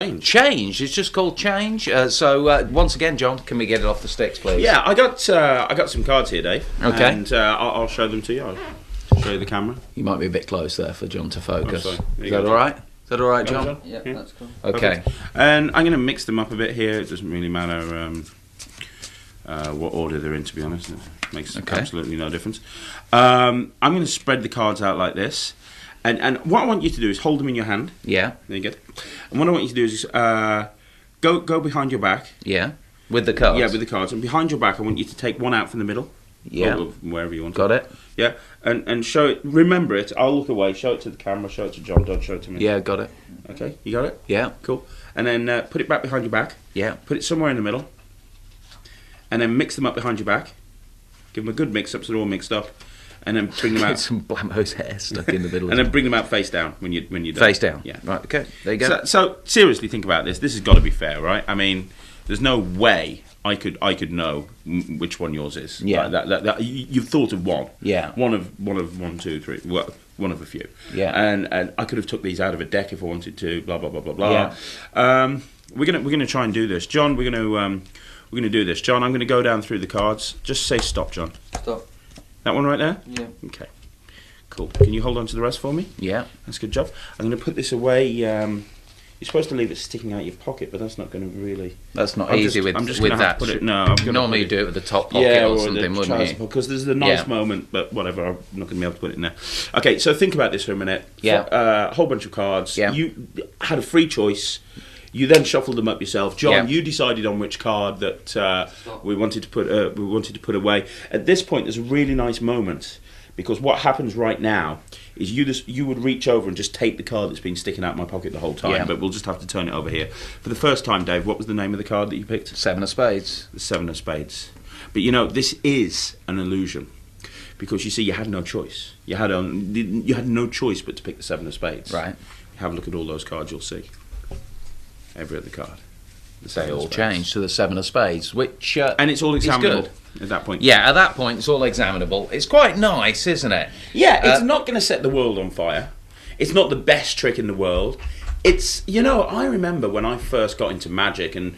Change. It's just called change. Once again, John, can we get it off the sticks, please? Yeah, I got some cards here, Dave. Okay. And I'll show them to you. I'll show you the camera. You might be a bit close there for John to focus. Oh, Is that all right? Is that all right, John? Yeah, that's cool. Okay. Perfect. And I'm going to mix them up a bit here. It doesn't really matter what order they're in, to be honest. It makes absolutely no difference. I'm going to spread the cards out like this. And what I want you to do is hold them in your hand. Yeah. There you go. And what I want you to do is go behind your back. Yeah. With the cards? Yeah, with the cards. And behind your back, I want you to take one out from the middle. Yeah. Or wherever you want. Got it. Yeah. And show it. Remember it. I'll look away. Show it to the camera. Show it to John. Don't show it to me. Yeah, got it. Okay. You got it? Yeah. Cool. And then put it back behind your back. Yeah. Put it somewhere in the middle. And then mix them up behind your back. Give them a good mix up so they're all mixed up. And then bring them out. Some Blammo's hair stuck in the middle. And then bring them out face down when you're done. Face down. Yeah. Right. Okay. There you go. So seriously, think about this. This has got to be fair, right? I mean, there's no way I could know which one yours is. Yeah. Like you've thought of one. Yeah. One of 1, 2, 3. Well, one of a few. Yeah. And I could have took these out of a deck if I wanted to. Blah blah blah blah blah. Yeah. We're gonna try and do this, John. We're gonna do this, John. I'm gonna go down through the cards. Just say stop, John. Stop. That one right there. Yeah. Okay. Cool. Can you hold on to the rest for me? Yeah. That's a good job. I'm going to put this away. You're supposed to leave it sticking out your pocket, but that's not going to really... That's not I'm easy just with gonna that. have to put it... No, I'm gonna Normally you put do it with the top pocket or something, wouldn't you? Because there's a nice Yeah. moment, but whatever. I'm not going to be able to put it in there. Okay, so think about this for a minute. Yeah. A whole bunch of cards. Yeah. You had a free choice. You then shuffled them up yourself, John. Yeah. You decided on which card that we wanted to put away. At this point, there's a really nice moment. Because what happens right now is you would reach over and just take the card that's been sticking out my pocket the whole time, Yeah. but we'll just have to turn it over here. For the first time, Dave, what was the name of the card that you picked? 7 of spades. The 7 of spades. But you know, this is an illusion. Because you see, you had no choice. You had no choice but to pick the 7 of spades. Right. Have a look at all those cards, you'll see. Every other card. The They 7 of all spades. change to the 7 of spades, which And it's all is examinable good. at that point. Yeah, at that point it's all examinable. It's quite nice, isn't it? Yeah, it's not going to set the world on fire. It's not the best trick in the world. It's, I remember when I first got into magic and,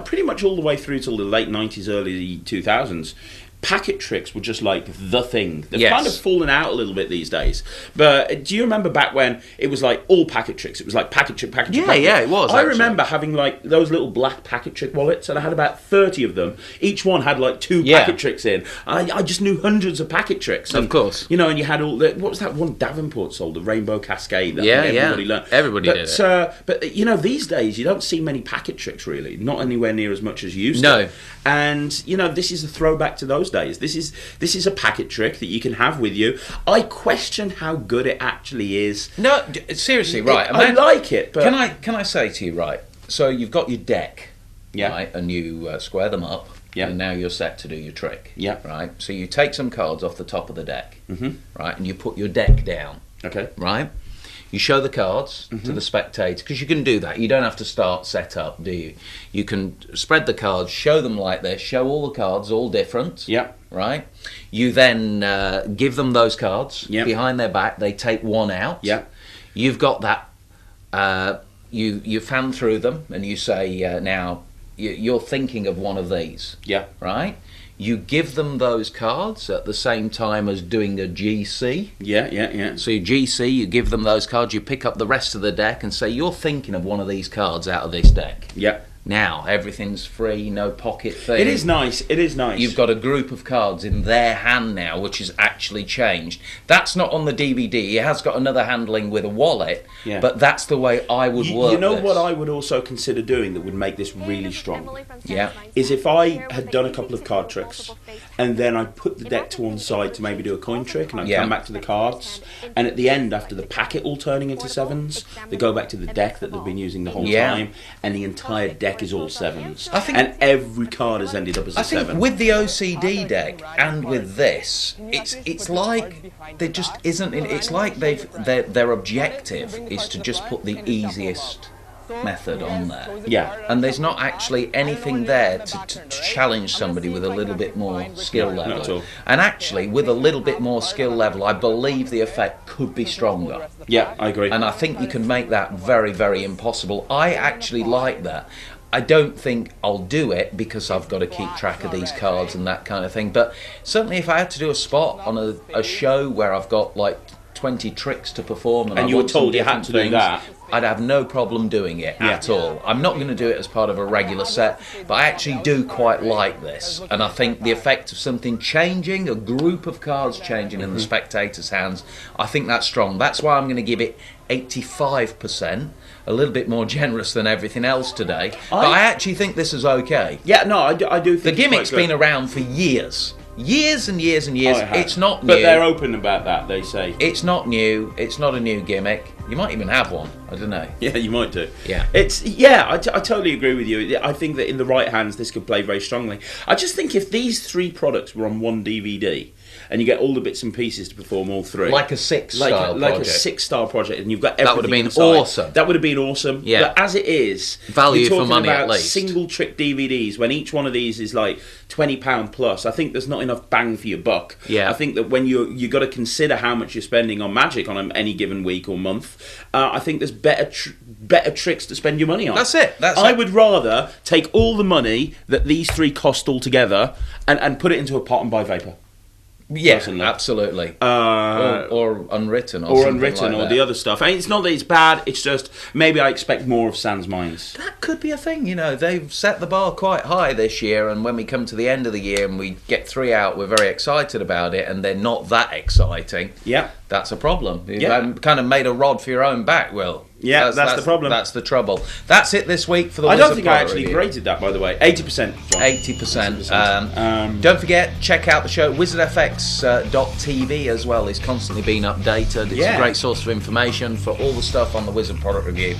pretty much all the way through till the late 90s, early 2000s, packet tricks were just like the thing. They've Yes. kind of fallen out a little bit these days. But do you remember back when it was like all packet tricks? It was like packet trick, packet trick. Yeah, packet yeah, trick. it was, I actually. remember having like those little black packet trick wallets, and I had about 30 of them. Each one had like 2 Yeah. packet tricks in. I just knew hundreds of packet tricks. Of And, course. and you had all the, what was that one Davenport sold, the Rainbow Cascade that Yeah, everybody yeah. learned. Everybody did it. But these days you don't see many packet tricks really, not anywhere near as much as you used No. to. And this is a throwback to those days. This is a packet trick that you can have with you. I question how good it actually is. No, seriously, right. I like it, but Can I say to you, right? So you've got your deck, Yeah. right, and you square them up, Yeah. and now you're set to do your trick, Yeah. right. So you take some cards off the top of the deck, Mhm. right, and you put your deck down, Okay. right. You show the cards to the spectator, because you can do that. You don't have to start set up, do you? You can spread the cards, show them like this, show all the cards, all different. Yeah. Right. You then give them those cards Yeah. behind their back. They take one out. Yeah. You've got that. You fan through them and you say, now you're thinking of one of these. Yeah. Right. You give them those cards at the same time as doing a GC. Yeah. So you GC, you give them those cards, you pick up the rest of the deck and say, you're thinking of one of these cards out of this deck. Yeah. Now, everything's free, no pocket thing. It is nice. It is nice. You've got a group of cards in their hand now, which has actually changed. That's not on the DVD. It has got another handling with a wallet, Yeah. but that's the way I would work You know this. what I would also consider doing that would make this really strong? Yeah. Is if I had done a couple of card tricks and then I put the deck to one side to maybe do a coin trick and I Yeah. come back to the cards, and at the end, after the packet all turning into 7s, they go back to the deck that they've been using the whole Yeah. time, and the entire deck is all 7s. I think- and every card has ended up as a I think 7. with the OCD deck and with this, it's like there just isn't. It's like their objective is to just put the easiest method on there. Yeah. And there's not actually anything there to challenge somebody with a little bit more skill level. Not at all. And actually, with a little bit more skill level, I believe the effect could be stronger. Yeah, I agree. And I think you can make that very, very impossible. I actually like that. I don't think I'll do it because I've got to keep track of these cards and that kind of thing. But certainly if I had to do a spot on a show where I've got like 20 tricks to perform and you were told you had to do that, I'd have no problem doing it at all. I'm not going to do it as part of a regular set, but I actually do quite like this. And I think the effect of something changing, a group of cards changing in the spectator's hands, I think that's strong. That's why I'm going to give it 85%, a little bit more generous than everything else today. But I actually think this is okay. Yeah, no, I do think the gimmick's been around for years. Years and years and years. It's not new. But they're open about that, they say. It's not new. It's not a new gimmick. You might even have one. I don't know. Yeah, you might do. Yeah. I totally agree with you. I think that in the right hands, this could play very strongly. I just think if these 3 products were on one DVD, and you get all the bits and pieces to perform all 3. Like a 6-star project. Like a 6-star project, and you've got everything. That would have been inside. awesome. That would have been awesome. Yeah. But as it is, value you're talking for money about at least. single trick DVDs, when each one of these is like £20 plus, I think there's not enough bang for your buck. Yeah. I think that when you got to consider how much you're spending on Magic on any given week or month, I think there's better tricks to spend your money on. That's it. I would rather take all the money that these 3 cost altogether and put it into a pot and buy Vapor. Yeah, personally. Absolutely. Or unwritten, or unwritten, or the other stuff. I mean, it's not that it's bad. It's just maybe I expect more of Sans Minds. That could be a thing. You know, they've set the bar quite high this year, and when we come to the end of the year and we get 3 out, we're very excited about it, and they're not that exciting. Yeah, that's a problem. You've kind of made a rod for your own back, Will. Yeah, that's the problem. That's the trouble. That's it this week for the I Wizard don't think I actually review. graded that, by the way. 80%. John. 80%. Don't forget, check out the show. WizardFX.tv as well is constantly being updated. It's a great source of information for all the stuff on the Wizard product review.